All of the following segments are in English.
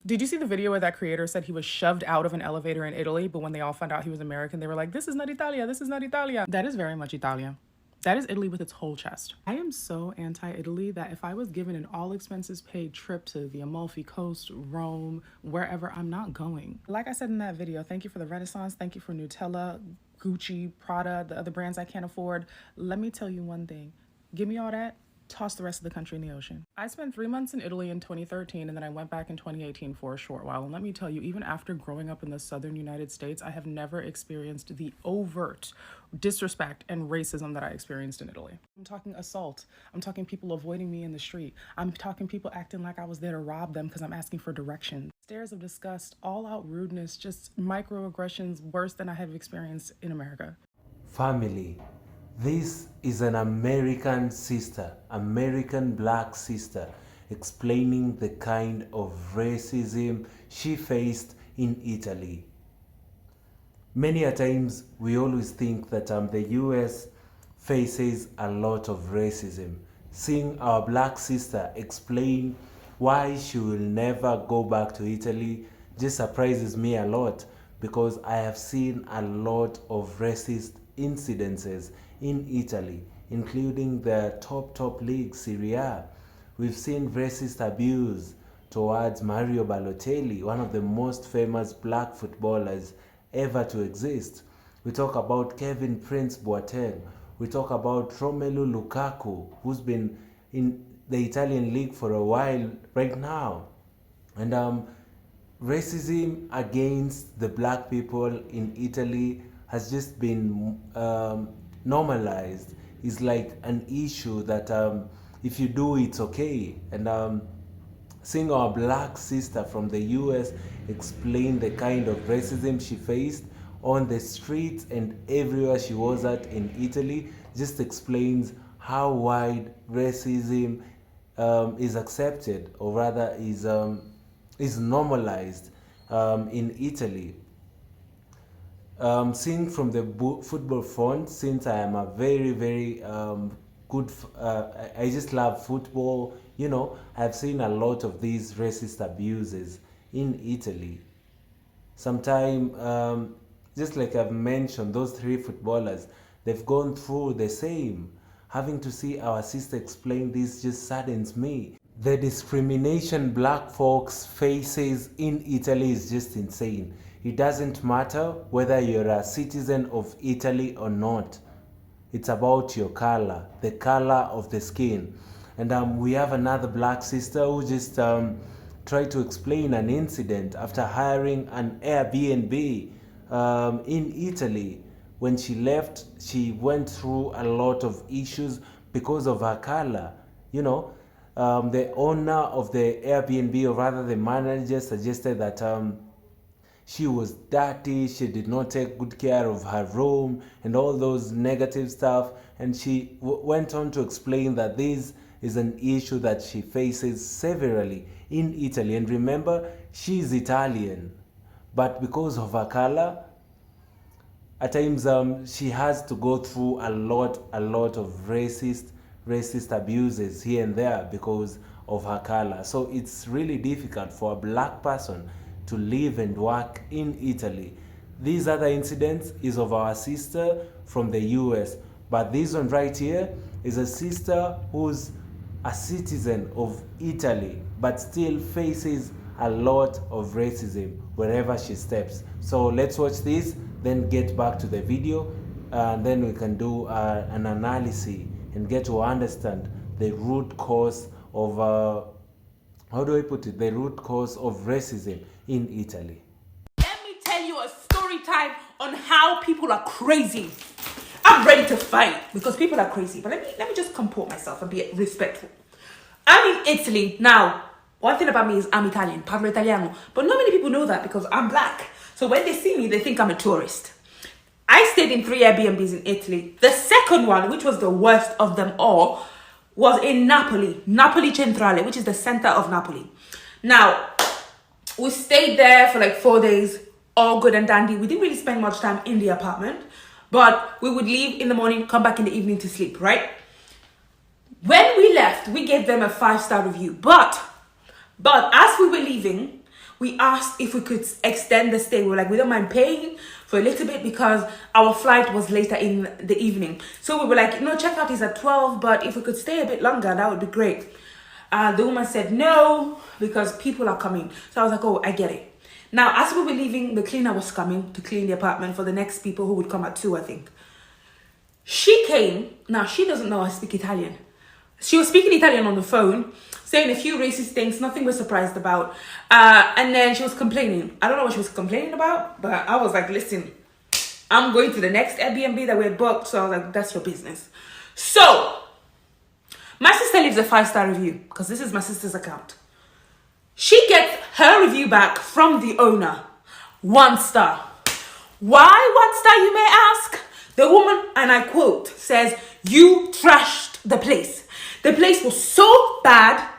Did you see the video where that creator said he was shoved out of an elevator in Italy, but when they all found out he was American, they were like, this is not Italia, this is not Italia. That is very much Italia. That is Italy with its whole chest. I am so anti-Italy that if I was given an all expenses paid trip to the Amalfi Coast, Rome, wherever, I'm not going. Like I said in that video, thank you for the Renaissance, thank you for Nutella, Gucci, Prada, the other brands I can't afford. Let me tell you one thing. Give me all that, toss the rest of the country in the ocean. I spent 3 months in Italy in 2013 and then I went back in 2018 for a short while. And let me tell you, even after growing up in the southern United States, I have never experienced the overt disrespect and racism that I experienced in Italy. I'm talking assault. I'm talking people avoiding me in the street. I'm talking people acting like I was there to rob them because I'm asking for directions. Stares of disgust, all out rudeness, just microaggressions worse than I have experienced in America. Family. This is an American sister, American black sister, explaining the kind of racism she faced in Italy. Many a times we always think that the US faces a lot of racism. Seeing our black sister explain why she will never go back to Italy just surprises me a lot, because I have seen a lot of racist incidences in Italy, including the top league Serie A. We've seen racist abuse towards Mario Balotelli, one of the most famous black footballers ever to exist. We talk about Kevin Prince Boateng. We talk about Romelu Lukaku, who's been in the Italian league for a while right now. And racism against the black people in Italy has just been normalized. It's like an issue that if you do, it's okay. And seeing our black sister from the US explain the kind of racism she faced on the streets and everywhere she was at in Italy just explains how wide racism is accepted, or rather is normalized in Italy. Seeing from the football front, since I am a very good, I just love football, I've seen a lot of these racist abuses in Italy. Sometimes, just like I've mentioned, those three footballers, they've gone through the same. Having to see our sister explain this just saddens me. The discrimination black folks faces in Italy is just insane. It doesn't matter whether you're a citizen of Italy or not. It's about your color, the color of the skin. And we have another black sister who just tried to explain an incident after hiring an Airbnb in Italy. When she left, she went through a lot of issues because of her color. The owner of the Airbnb, or rather the manager, suggested that she was dirty, she did not take good care of her room, and all those negative stuff. And she went on to explain that this is an issue that she faces severally in Italy. And remember, she's Italian, but because of her color, at times she has to go through a lot of racist abuses here and there because of her color. So it's really difficult for a black person to live and work in Italy. These other incidents is of our sister from the US, but this one right here is a sister who's a citizen of Italy but still faces a lot of racism wherever she steps. So let's watch this, then get back to the video, and then we can do an analysis and get to understand the root cause of the root cause of racism in Italy. Let me tell you a story time on how people are crazy. I'm ready to fight because people are crazy, but let me just comport myself and be respectful. I'm in Italy now. One thing about me is I'm Italian, parlo italiano, but not many people know that because I'm black. So when they see me, they think I'm a tourist. I stayed in 3 Airbnbs in Italy. The second one, which was the worst of them all, was in Napoli Centrale, which is the center of Napoli. Now, we stayed there for like 4 days, all good and dandy. We didn't really spend much time in the apartment, but we would leave in the morning, come back in the evening to sleep, right? When we left, we gave them a 5-star review, but as we were leaving, we asked if we could extend the stay. We were like, we don't mind paying for a little bit because our flight was later in the evening. So we were like, no, checkout is at 12, but if we could stay a bit longer, that would be great. The woman said no, because people are coming. So I was like, oh, I get it. Now, as we were leaving, the cleaner was coming to clean the apartment for the next people who would come at 2, I think. She came. Now, she doesn't know I speak Italian. She was speaking Italian on the phone, saying a few racist things, nothing we're surprised about. And then she was complaining. I don't know what she was complaining about, but I was like, listen, I'm going to the next Airbnb that we had booked. So I was like, that's your business. So my sister leaves a 5-star review because this is my sister's account. She gets her review back from the owner. 1 star. Why 1 star, you may ask? The woman, and I quote, says, you trashed the place. The place was so bad,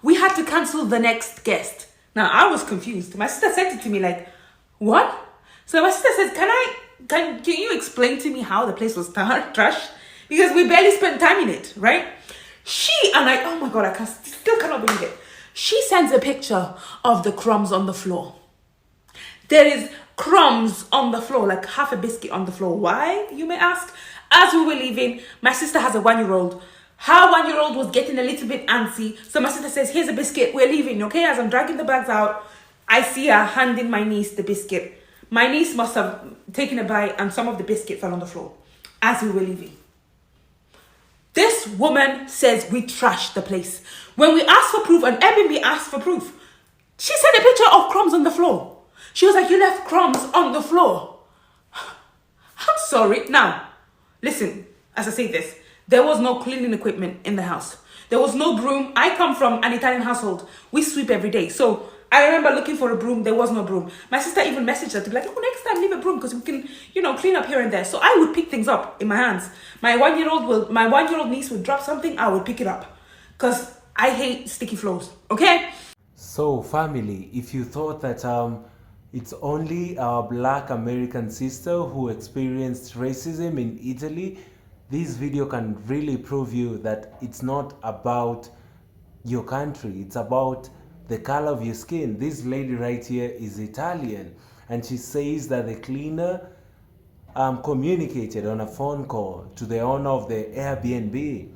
we had to cancel the next guest. Now, I was confused. My sister said it to me like, what? So my sister says, can you explain to me how the place was trash? Because we barely spent time in it, right? Oh my God, still cannot believe it. She sends a picture of the crumbs on the floor. There is crumbs on the floor, like half a biscuit on the floor. Why, you may ask? As we were leaving, my sister has a 1-year-old. Her 1-year-old was getting a little bit antsy. So my sister says, here's a biscuit. We're leaving, okay? As I'm dragging the bags out, I see her handing my niece the biscuit. My niece must have taken a bite and some of the biscuit fell on the floor as we were leaving. This woman says we trashed the place. When we asked for proof, and Airbnb asked for proof, she sent a picture of crumbs on the floor. She was like, you left crumbs on the floor. I'm sorry. Now, listen, as I say this, there was no cleaning equipment in the house. There was no broom. I come from an Italian household. We sweep every day. So I remember looking for a broom. There was no broom. My sister even messaged her to be like, oh, next time leave a broom because we can, clean up here and there. So I would pick things up in my hands. My 1-year-old niece would drop something. I would pick it up because I hate sticky floors. Okay? So family, if you thought that it's only our black American sister who experienced racism in Italy, this video can really prove you that it's not about your country, it's about the color of your skin. This lady right here is Italian, and she says that the cleaner communicated on a phone call to the owner of the Airbnb,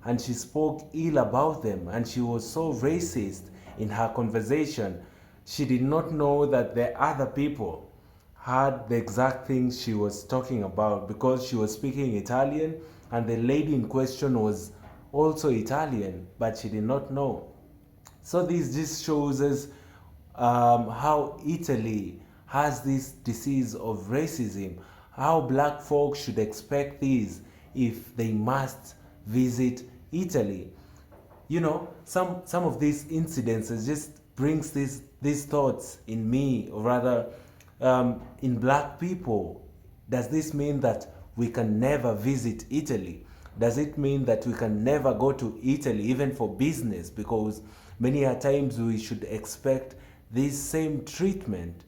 and she spoke ill about them, and she was so racist in her conversation. She did not know that the other people had the exact things she was talking about because she was speaking Italian, and the lady in question was also Italian, but she did not know. So this just shows us how Italy has this disease of racism, how black folks should expect this if they must visit Italy. Some of these incidences just brings these thoughts in me, or rather in black people. Does this mean that we can never visit Italy? Does it mean that we can never go to Italy even for business? Because many a times we should expect this same treatment.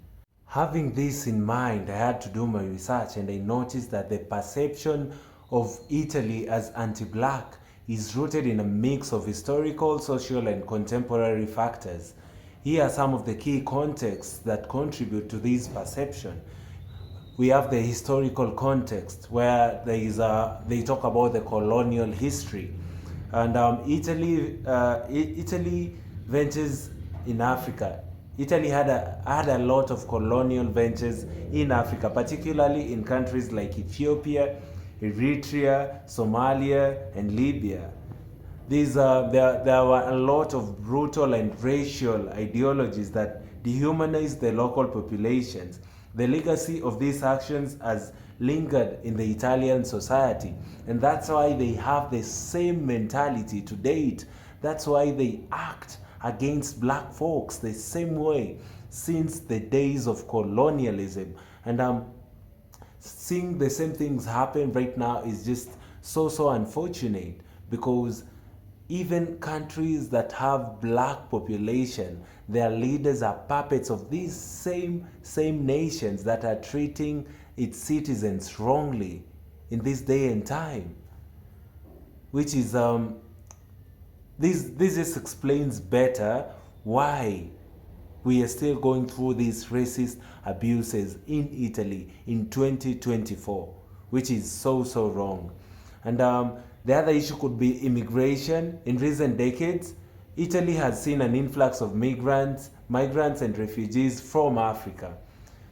Having this in mind, I had to do my research, and I noticed that the perception of Italy as anti-black is rooted in a mix of historical, social, and contemporary factors. Here are some of the key contexts that contribute to this perception. We have the historical context where they talk about the colonial history, and Italy ventures in Africa. Italy had a lot of colonial ventures in Africa, particularly in countries like Ethiopia, Eritrea, Somalia, and Libya. There were a lot of brutal and racial ideologies that dehumanized the local populations. The legacy of these actions has lingered in the Italian society, and that's why they have the same mentality to date. That's why they act against black folks the same way since the days of colonialism. And seeing the same things happen right now is just so unfortunate, because even countries that have black population, their leaders are puppets of these same nations that are treating its citizens wrongly in this day and time. Which is this just explains better why we are still going through these racist abuses in Italy in 2024, which is so wrong. And the other issue could be immigration. In recent decades, Italy has seen an influx of migrants and refugees from Africa.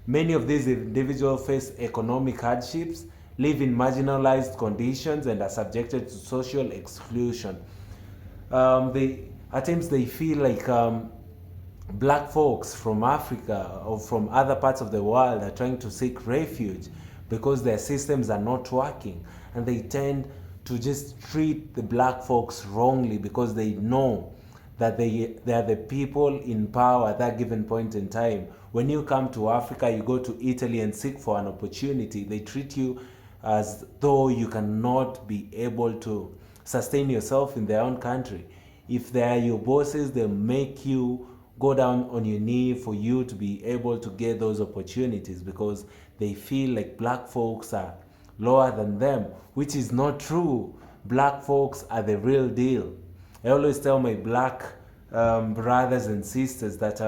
Many of these individuals face economic hardships, live in marginalized conditions, and are subjected to social exclusion. At times they feel like black folks from Africa or from other parts of the world are trying to seek refuge because their systems are not working, and they tend to just treat the black folks wrongly because they know that they are the people in power at that given point in time. When you come to Africa, you go to Italy and seek for an opportunity, they treat you as though you cannot be able to sustain yourself in their own country. If they are your bosses, they'll make you go down on your knee for you to be able to get those opportunities because they feel like black folks are lower than them, which is not true. Black folks are the real deal. I always tell my black brothers and sisters that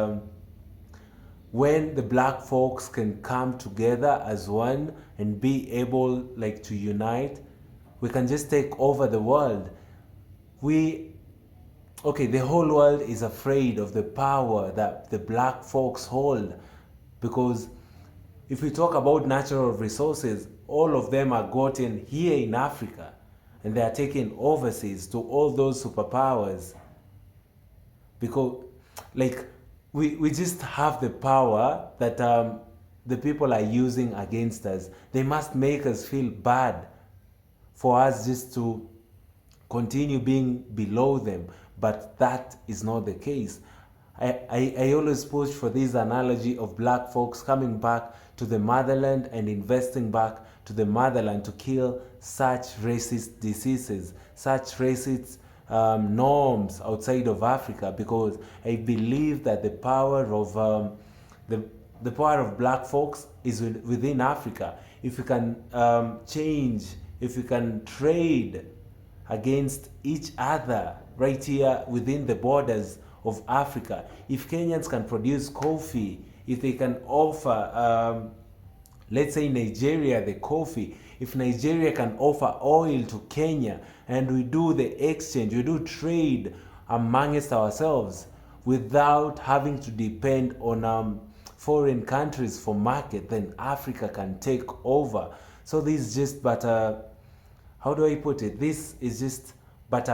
when the black folks can come together as one and be able like to unite, we can just take over the world. The whole world is afraid of the power that the black folks hold, because if we talk about natural resources, all of them are gotten here in Africa and they are taken overseas to all those superpowers, because like we just have the power that the people are using against us. They must make us feel bad for us just to continue being below them, but that is not the case. I always push for this analogy of black folks coming back to the motherland and investing back to the motherland to kill such racist diseases, such racist norms outside of Africa, because I believe that the power of the power of black folks is within Africa. If we can change, if we can trade against each other right here within the borders of Africa, if Kenyans can produce coffee, if they can offer let's say Nigeria the coffee, if Nigeria can offer oil to Kenya, and we do the exchange, we do trade amongst ourselves without having to depend on foreign countries for market, then Africa can take over. So this is just but how do I put it? This is just but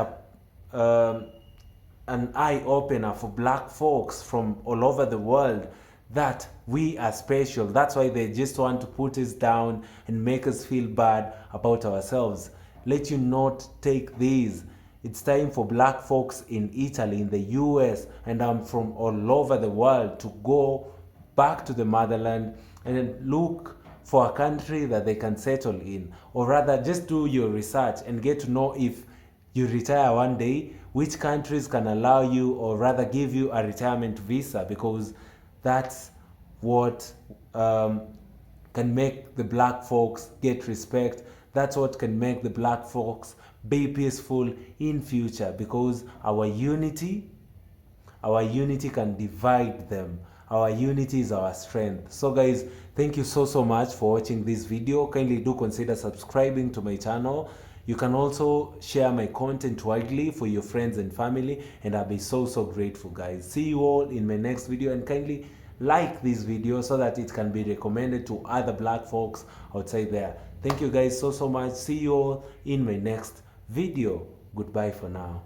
an eye opener for black folks from all over the world that we are special. That's why they just want to put us down and make us feel bad about ourselves. Let you not take these. It's time for black folks in Italy, in the US, and from all over the world to go back to the motherland and look for a country that they can settle in. Or rather, just do your research and get to know, if you retire one day, which countries can allow you, or rather give you, a retirement visa, because that's what can make the black folks get respect. That's what can make the black folks be peaceful in future, because our unity can divide them. Our unity is our strength. So guys, thank you so much for watching this video. Kindly do consider subscribing to my channel. You can also share my content widely for your friends and family, and I'll be so grateful, guys. See you all in my next video, and kindly like this video so that it can be recommended to other black folks outside there. Thank you guys so much. See you all in my next video. Goodbye for now.